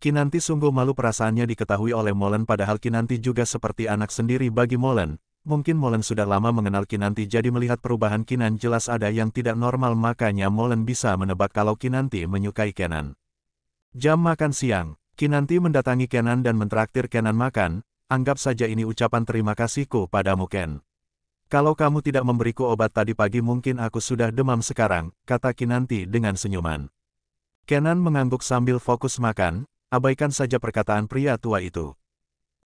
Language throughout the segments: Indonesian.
Kinanti sungguh malu perasaannya diketahui oleh Molen padahal Kinanti juga seperti anak sendiri bagi Molen. Mungkin Molen sudah lama mengenal Kinanti jadi melihat perubahan Kinan jelas ada yang tidak normal makanya Molen bisa menebak kalau Kinanti menyukai Kenan. Jam makan siang, Kinanti mendatangi Kenan dan mentraktir Kenan makan, anggap saja ini ucapan terima kasihku padamu Ken. Kalau kamu tidak memberiku obat tadi pagi mungkin aku sudah demam sekarang, kata Kinanti dengan senyuman. Kenan mengangguk sambil fokus makan. Abaikan saja perkataan pria tua itu.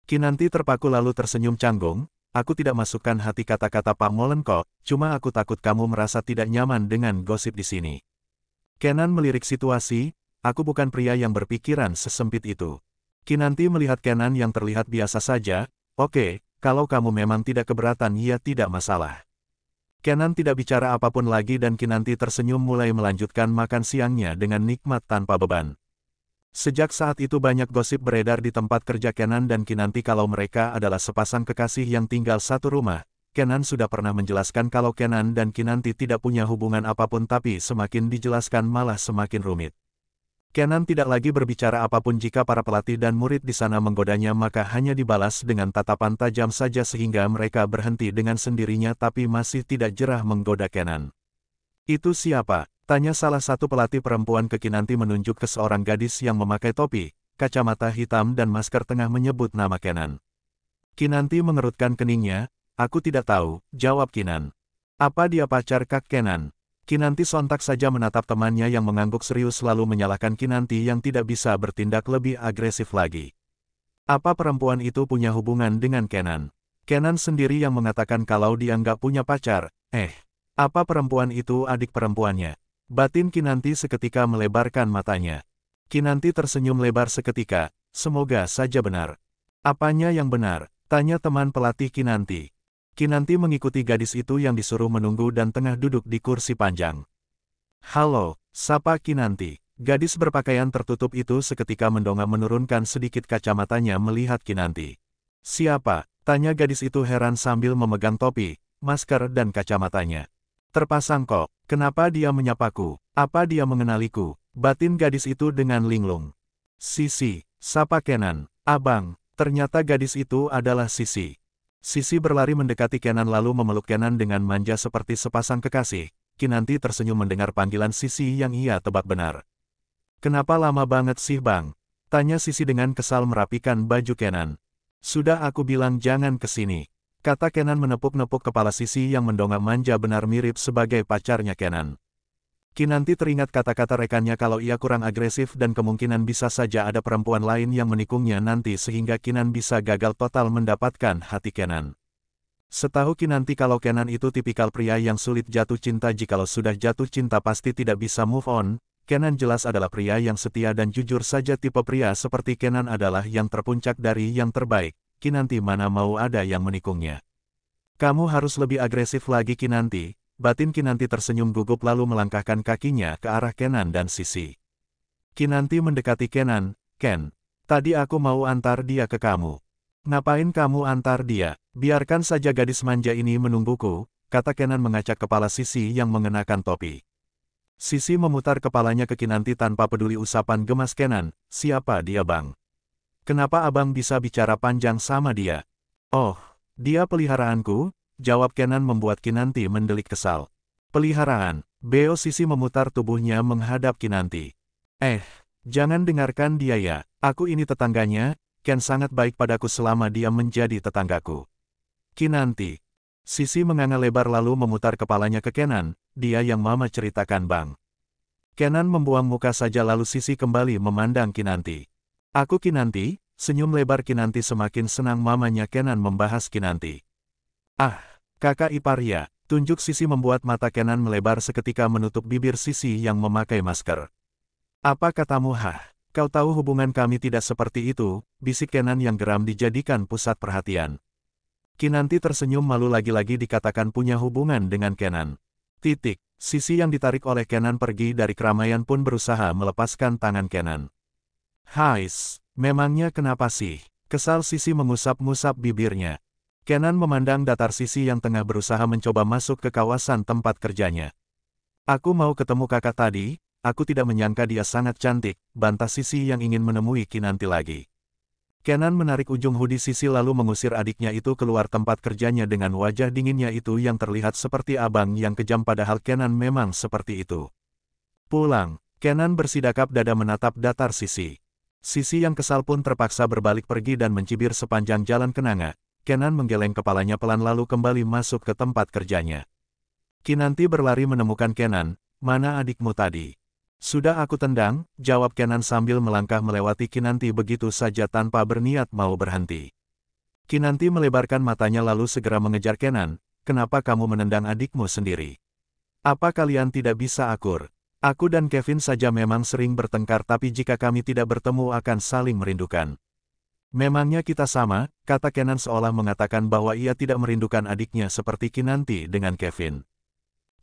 Kinanti terpaku lalu tersenyum canggung, aku tidak masukkan hati kata-kata Pak Molen kok, cuma aku takut kamu merasa tidak nyaman dengan gosip di sini. Kenan melirik situasi, aku bukan pria yang berpikiran sesempit itu. Kinanti melihat Kenan yang terlihat biasa saja, oke, kalau kamu memang tidak keberatan ya tidak masalah. Kenan tidak bicara apapun lagi dan Kinanti tersenyum mulai melanjutkan makan siangnya dengan nikmat tanpa beban. Sejak saat itu banyak gosip beredar di tempat kerja Kenan dan Kinanti kalau mereka adalah sepasang kekasih yang tinggal satu rumah. Kenan sudah pernah menjelaskan kalau Kenan dan Kinanti tidak punya hubungan apapun tapi semakin dijelaskan malah semakin rumit. Kenan tidak lagi berbicara apapun jika para pelatih dan murid di sana menggodanya maka hanya dibalas dengan tatapan tajam saja sehingga mereka berhenti dengan sendirinya tapi masih tidak jerah menggoda Kenan. Itu siapa? Tanya salah satu pelatih perempuan ke Kinanti menunjuk ke seorang gadis yang memakai topi, kacamata hitam dan masker tengah menyebut nama Kenan. Kinanti mengerutkan keningnya, aku tidak tahu, jawab Kinan. Apa dia pacar Kak Kenan? Kinanti sontak saja menatap temannya yang mengangguk serius lalu menyalahkan Kinanti yang tidak bisa bertindak lebih agresif lagi. Apa perempuan itu punya hubungan dengan Kenan? Kenan sendiri yang mengatakan kalau dia nggak punya pacar, apa perempuan itu adik perempuannya? Batin Kinanti seketika melebarkan matanya. Kinanti tersenyum lebar seketika, semoga saja benar. Apanya yang benar? Tanya teman pelatih Kinanti. Kinanti mengikuti gadis itu yang disuruh menunggu dan tengah duduk di kursi panjang. Halo, sapa Kinanti. Gadis berpakaian tertutup itu seketika mendongak menurunkan sedikit kacamatanya melihat Kinanti. Siapa? Tanya gadis itu heran sambil memegang topi, masker dan kacamatanya. Terpasang kok, kenapa dia menyapaku? Apa dia mengenaliku? Batin gadis itu dengan linglung. Sisi, sapa Kenan. Abang, ternyata gadis itu adalah Sisi. Sisi berlari mendekati Kenan lalu memeluk Kenan dengan manja seperti sepasang kekasih. Kinanti tersenyum mendengar panggilan Sisi yang ia tebak benar. Kenapa lama banget sih bang? Tanya Sisi dengan kesal merapikan baju Kenan. Sudah aku bilang jangan kesini. Kata Kenan menepuk-nepuk kepala Sisi yang mendongak manja benar mirip sebagai pacarnya Kenan. Kinanti teringat kata-kata rekannya kalau ia kurang agresif dan kemungkinan bisa saja ada perempuan lain yang menikungnya nanti sehingga Kinan bisa gagal total mendapatkan hati Kenan. Setahu Kinanti kalau Kenan itu tipikal pria yang sulit jatuh cinta jikalau sudah jatuh cinta pasti tidak bisa move on. Kenan jelas adalah pria yang setia dan jujur saja tipe pria seperti Kenan adalah yang terpuncak dari yang terbaik. Kinanti mana mau ada yang menikungnya. Kamu harus lebih agresif lagi Kinanti. Batin Kinanti tersenyum gugup lalu melangkahkan kakinya ke arah Kenan dan Sisi. Kinanti mendekati Kenan, Ken, tadi aku mau antar dia ke kamu. Ngapain kamu antar dia? Biarkan saja gadis manja ini menungguku, kata Kenan mengacak kepala Sisi yang mengenakan topi. Sisi memutar kepalanya ke Kinanti tanpa peduli usapan gemas Kenan, siapa dia bang? Kenapa abang bisa bicara panjang sama dia? Oh, dia peliharaanku, jawab Kenan membuat Kinanti mendelik kesal. Peliharaan, Beo Sisi memutar tubuhnya menghadap Kinanti. Jangan dengarkan dia ya, aku ini tetangganya, Ken sangat baik padaku selama dia menjadi tetanggaku. Kinanti. Sisi menganga lebar lalu memutar kepalanya ke Kenan, dia yang mama ceritakan bang. Kenan membuang muka saja lalu Sisi kembali memandang Kinanti. Aku Kinanti, senyum lebar Kinanti semakin senang mamanya Kenan membahas Kinanti. Ah, kakak ipar ya, tunjuk Sisi membuat mata Kenan melebar seketika menutup bibir Sisi yang memakai masker. Apa katamu kau tahu hubungan kami tidak seperti itu, bisik Kenan yang geram dijadikan pusat perhatian. Kinanti tersenyum malu lagi-lagi dikatakan punya hubungan dengan Kenan. Sisi yang ditarik oleh Kenan pergi dari keramaian pun berusaha melepaskan tangan Kenan. Hais, memangnya kenapa sih? Kesal Sisi mengusap-ngusap bibirnya. Kenan memandang datar Sisi yang tengah berusaha mencoba masuk ke kawasan tempat kerjanya. Aku mau ketemu kakak tadi, aku tidak menyangka dia sangat cantik, bantah Sisi yang ingin menemui Kinanti lagi. Kenan menarik ujung hoodie Sisi lalu mengusir adiknya itu keluar tempat kerjanya dengan wajah dinginnya itu yang terlihat seperti abang yang kejam padahal Kenan memang seperti itu. Pulang, Kenan bersidakap dada menatap datar Sisi. Sisi yang kesal pun terpaksa berbalik pergi dan mencibir sepanjang jalan kenanga. Kenan menggeleng kepalanya pelan lalu kembali masuk ke tempat kerjanya. Kinanti berlari menemukan Kenan, "Mana adikmu tadi?" "Sudah aku tendang," jawab Kenan sambil melangkah melewati Kinanti begitu saja tanpa berniat mau berhenti. Kinanti melebarkan matanya lalu segera mengejar Kenan, "Kenapa kamu menendang adikmu sendiri? Apa kalian tidak bisa akur? Aku dan Kevin saja memang sering bertengkar tapi jika kami tidak bertemu akan saling merindukan." "Memangnya kita sama?" kata Kenan seolah mengatakan bahwa ia tidak merindukan adiknya seperti Kinanti dengan Kevin.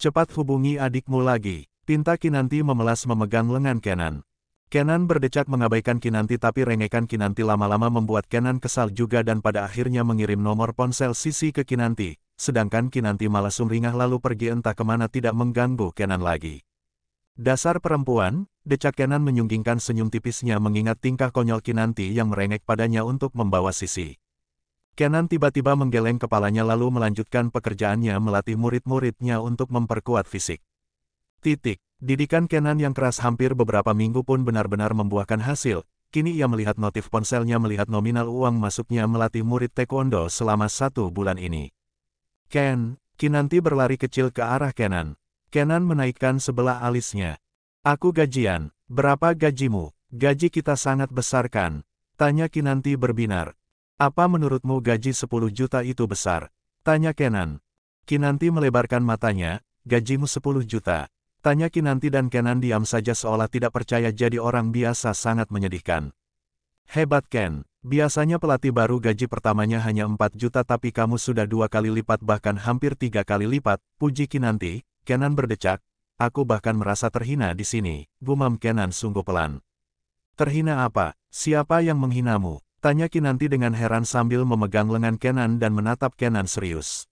"Cepat hubungi adikmu lagi," pinta Kinanti memelas memegang lengan Kenan. Kenan berdecak mengabaikan Kinanti tapi rengekan Kinanti lama-lama membuat Kenan kesal juga dan pada akhirnya mengirim nomor ponsel Sisi ke Kinanti, sedangkan Kinanti malah sumringah lalu pergi entah kemana tidak mengganggu Kenan lagi. "Dasar perempuan," decak Kenan menyunggingkan senyum tipisnya mengingat tingkah konyol Kinanti yang merengek padanya untuk membawa Sisi. Kenan tiba-tiba menggeleng kepalanya lalu melanjutkan pekerjaannya melatih murid-muridnya untuk memperkuat fisik. Didikan Kenan yang keras hampir beberapa minggu pun benar-benar membuahkan hasil. Kini ia melihat notif ponselnya melihat nominal uang masuknya melatih murid taekwondo selama 1 bulan ini. "Ken," Kinanti berlari kecil ke arah Kenan. Kenan menaikkan sebelah alisnya. "Aku gajian. Berapa gajimu?" "Gaji kita sangat besar kan?" tanya Kinanti berbinar. "Apa menurutmu gaji 10 juta itu besar?" tanya Kenan. Kinanti melebarkan matanya. "Gajimu 10 juta?" tanya Kinanti dan Kenan diam saja seolah tidak percaya jadi orang biasa sangat menyedihkan. "Hebat Ken, biasanya pelatih baru gaji pertamanya hanya 4 juta tapi kamu sudah 2 kali lipat bahkan hampir 3 kali lipat," puji Kinanti. Kenan berdecak, "Aku bahkan merasa terhina di sini," gumam Kenan sungguh pelan. "Terhina apa? Siapa yang menghinamu?" tanya Kinanti dengan heran sambil memegang lengan Kenan dan menatap Kenan serius.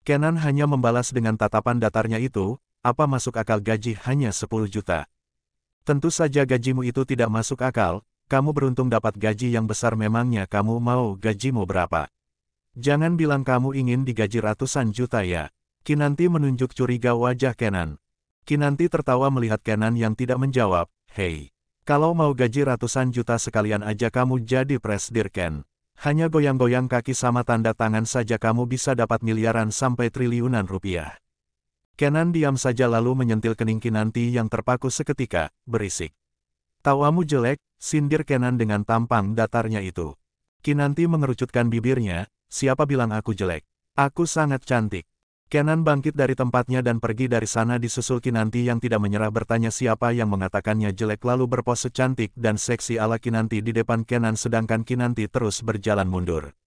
Kenan hanya membalas dengan tatapan datarnya itu, "Apa masuk akal gaji hanya 10 juta? Tentu saja gajimu itu tidak masuk akal, kamu beruntung dapat gaji yang besar memangnya kamu mau gajimu berapa? Jangan bilang kamu ingin digaji ratusan juta ya." Kinanti menunjuk curiga wajah Kenan. Kinanti tertawa melihat Kenan yang tidak menjawab, "Hei, kalau mau gaji ratusan juta sekalian aja kamu jadi presidir Ken. Hanya goyang-goyang kaki sama tanda tangan saja kamu bisa dapat miliaran sampai triliunan rupiah." Kenan diam saja lalu menyentil kening Kinanti yang terpaku seketika, berisik. "Tawamu jelek," sindir Kenan dengan tampang datarnya itu. Kinanti mengerucutkan bibirnya, "Siapa bilang aku jelek? Aku sangat cantik." Kenan bangkit dari tempatnya dan pergi dari sana disusul Kinanti yang tidak menyerah bertanya siapa yang mengatakannya jelek lalu berpose cantik dan seksi ala Kinanti di depan Kenan sedangkan Kinanti terus berjalan mundur.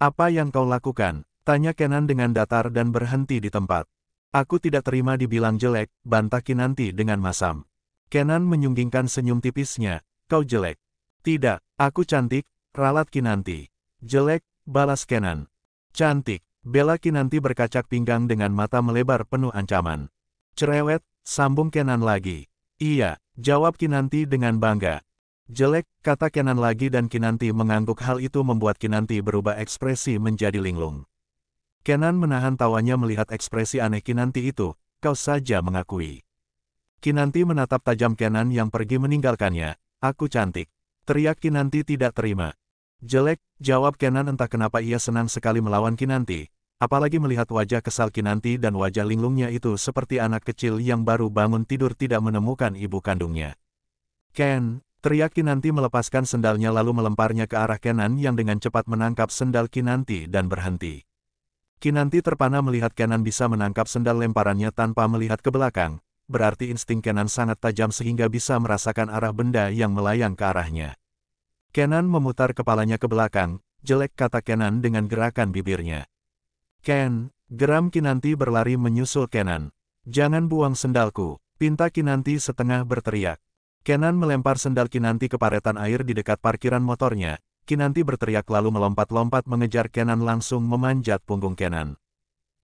"Apa yang kau lakukan?" tanya Kenan dengan datar dan berhenti di tempat. "Aku tidak terima dibilang jelek," bantah Kinanti dengan masam. Kenan menyunggingkan senyum tipisnya, "Kau jelek." "Tidak, aku cantik," ralat Kinanti. "Jelek," balas Kenan. "Cantik," bela Kinanti berkacak pinggang dengan mata melebar penuh ancaman. "Cerewet," sambung Kenan lagi. "Iya," jawab Kinanti dengan bangga. "Jelek," kata Kenan lagi dan Kinanti mengangguk hal itu membuat Kinanti berubah ekspresi menjadi linglung. Kenan menahan tawanya melihat ekspresi aneh Kinanti itu, "Kau saja mengakui." Kinanti menatap tajam Kenan yang pergi meninggalkannya. "Aku cantik," teriak Kinanti tidak terima. "Jelek," jawab Kenan entah kenapa ia senang sekali melawan Kinanti, apalagi melihat wajah kesal Kinanti dan wajah linglungnya itu seperti anak kecil yang baru bangun tidur tidak menemukan ibu kandungnya. "Ken," teriak Kinanti melepaskan sendalnya lalu melemparnya ke arah Kenan yang dengan cepat menangkap sendal Kinanti dan berhenti. Kinanti terpana melihat Kenan bisa menangkap sendal lemparannya tanpa melihat ke belakang, berarti insting Kenan sangat tajam sehingga bisa merasakan arah benda yang melayang ke arahnya. Kenan memutar kepalanya ke belakang, "Jelek," kata Kenan dengan gerakan bibirnya. "Ken," geram Kinanti berlari menyusul Kenan. "Jangan buang sendalku," pinta Kinanti setengah berteriak. Kenan melempar sendal Kinanti ke paretan air di dekat parkiran motornya. Kinanti berteriak lalu melompat-lompat mengejar Kenan langsung memanjat punggung Kenan.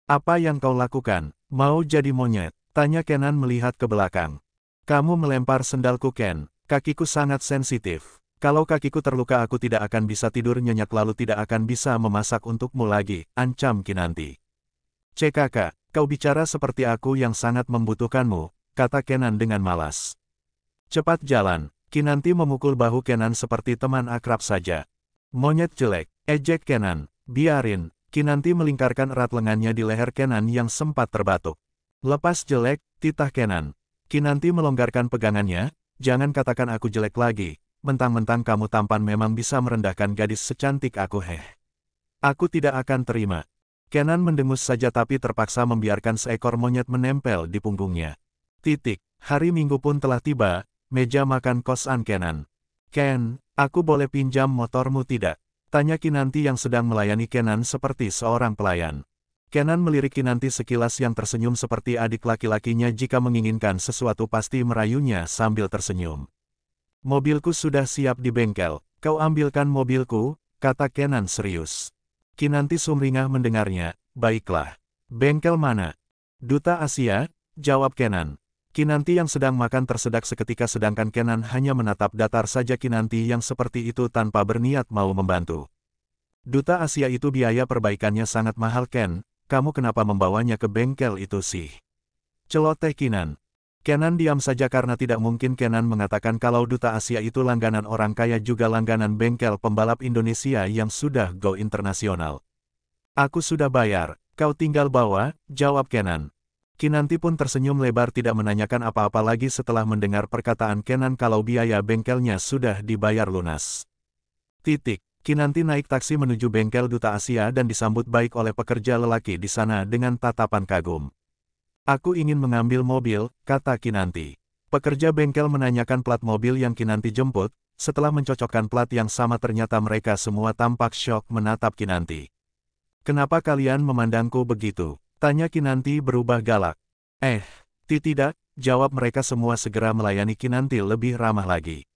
"Apa yang kau lakukan? Mau jadi monyet?" tanya Kenan melihat ke belakang. Kamu melempar sendalku Ken, kakiku sangat sensitif. Kalau kakiku terluka aku tidak akan bisa tidur nyenyak lalu tidak akan bisa memasak untukmu lagi, ancam Kinanti. CKK, kau bicara seperti aku yang sangat membutuhkanmu, kata Kenan dengan malas. Cepat jalan, Kinanti memukul bahu Kenan seperti teman akrab saja. Monyet jelek, ejek Kenan, biarin, Kinanti melingkarkan erat lengannya di leher Kenan yang sempat terbatuk. Lepas jelek, titah Kenan. Kinanti melonggarkan pegangannya, jangan katakan aku jelek lagi, mentang-mentang kamu tampan memang bisa merendahkan gadis secantik aku Aku tidak akan terima. Kenan mendengus saja tapi terpaksa membiarkan seekor monyet menempel di punggungnya. Hari Minggu pun telah tiba, meja makan kosan Kenan. Ken, aku boleh pinjam motormu tidak? Tanya Kinanti yang sedang melayani Kenan seperti seorang pelayan. Kenan melirik Kinanti sekilas yang tersenyum seperti adik laki-lakinya jika menginginkan sesuatu pasti merayunya sambil tersenyum. Mobilku sudah siap di bengkel, kau ambilkan mobilku, kata Kenan serius. Kinanti sumringah mendengarnya, baiklah. Bengkel mana? Duta Asia, jawab Kenan. Kinanti yang sedang makan tersedak seketika sedangkan Kenan hanya menatap datar saja Kinanti yang seperti itu tanpa berniat mau membantu. Duta Asia itu biaya perbaikannya sangat mahal Ken, kamu kenapa membawanya ke bengkel itu sih? Celoteh Kinan. Kenan diam saja karena tidak mungkin Kenan mengatakan kalau Duta Asia itu langganan orang kaya juga langganan bengkel pembalap Indonesia yang sudah go internasional. Aku sudah bayar, kau tinggal bawa, jawab Kenan. Kinanti pun tersenyum lebar tidak menanyakan apa-apa lagi setelah mendengar perkataan Kenan kalau biaya bengkelnya sudah dibayar lunas. Kinanti naik taksi menuju bengkel Duta Asia dan disambut baik oleh pekerja lelaki di sana dengan tatapan kagum. Aku ingin mengambil mobil, kata Kinanti. Pekerja bengkel menanyakan plat mobil yang Kinanti jemput, setelah mencocokkan plat yang sama ternyata mereka semua tampak syok menatap Kinanti. Kenapa kalian memandangku begitu? Tanya Kinanti berubah galak. Tidak, jawab mereka semua segera melayani Kinanti lebih ramah lagi.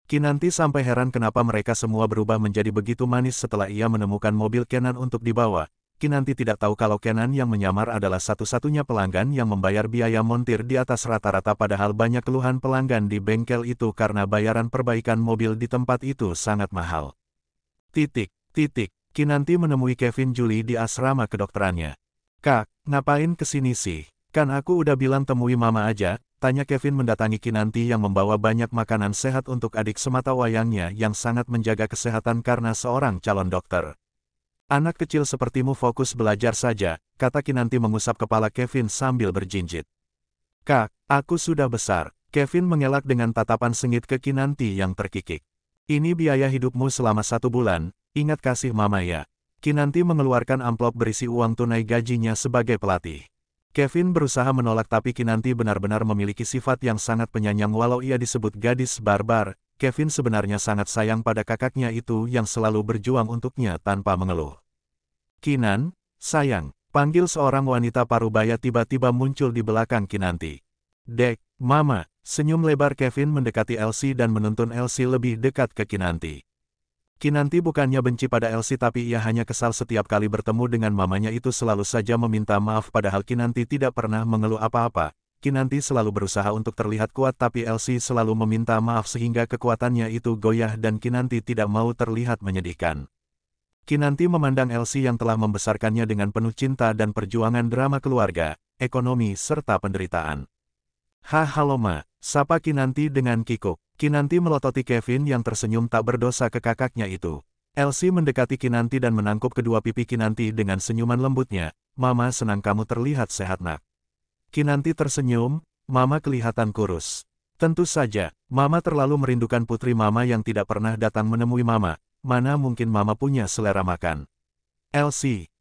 Kinanti sampai heran kenapa mereka semua berubah menjadi begitu manis setelah ia menemukan mobil Kenan untuk dibawa. Kinanti tidak tahu kalau Kenan yang menyamar adalah satu-satunya pelanggan yang membayar biaya montir di atas rata-rata padahal banyak keluhan pelanggan di bengkel itu karena bayaran perbaikan mobil di tempat itu sangat mahal. Kinanti menemui Kevin Julie di asrama kedokterannya. Kak, ngapain kesini sih? Kan aku udah bilang temui mama aja. Tanya Kevin mendatangi Kinanti yang membawa banyak makanan sehat untuk adik semata wayangnya yang sangat menjaga kesehatan karena seorang calon dokter. Anak kecil sepertimu fokus belajar saja, kata Kinanti mengusap kepala Kevin sambil berjinjit. Kak, aku sudah besar. Kevin mengelak dengan tatapan sengit ke Kinanti yang terkikik. Ini biaya hidupmu selama 1 bulan, ingat kasih mama ya. Kinanti mengeluarkan amplop berisi uang tunai gajinya sebagai pelatih. Kevin berusaha menolak tapi Kinanti benar-benar memiliki sifat yang sangat penyayang walau ia disebut gadis barbar. Kevin sebenarnya sangat sayang pada kakaknya itu yang selalu berjuang untuknya tanpa mengeluh. Kinan, sayang, panggil seorang wanita parubaya tiba-tiba muncul di belakang Kinanti. Dek, mama, senyum lebar Kevin mendekati Elsie dan menuntun Elsie lebih dekat ke Kinanti. Kinanti bukannya benci pada Elsie tapi ia hanya kesal setiap kali bertemu dengan mamanya itu selalu saja meminta maaf padahal Kinanti tidak pernah mengeluh apa-apa. Kinanti selalu berusaha untuk terlihat kuat tapi Elsie selalu meminta maaf sehingga kekuatannya itu goyah dan Kinanti tidak mau terlihat menyedihkan. Kinanti memandang Elsie yang telah membesarkannya dengan penuh cinta dan perjuangan drama keluarga, ekonomi serta penderitaan. Halo ma, sapa Kinanti dengan kikuk. Kinanti melototi Kevin yang tersenyum tak berdosa ke kakaknya itu. Elsie mendekati Kinanti dan menangkup kedua pipi Kinanti dengan senyuman lembutnya. Mama senang kamu terlihat sehat nak. Kinanti tersenyum, mama kelihatan kurus. Tentu saja, mama terlalu merindukan putri mama yang tidak pernah datang menemui mama. Mana mungkin mama punya selera makan. Elsie,